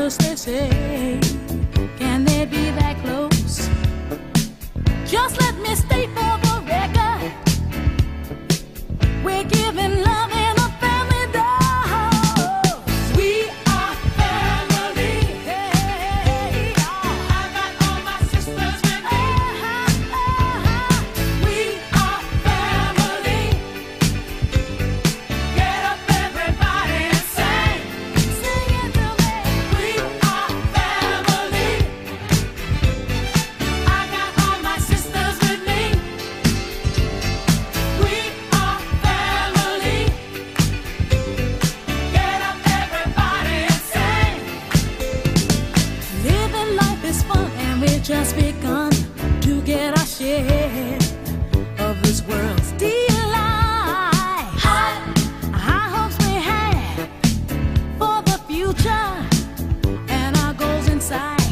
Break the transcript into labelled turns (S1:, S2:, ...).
S1: close, they say. Can they be that close? Just let me state for the record, we're giving love in a family dose. We are family. Hey, I got all my sisters with me. We are family. Get up, everybody, and sing. Sing it to me. We are family. I got all my sisters with me. We are family. Get up, everybody, and sing. Living life is fun, and we just begun to get our share of this world's delight. High hopes we have for the future, and our goals in sight.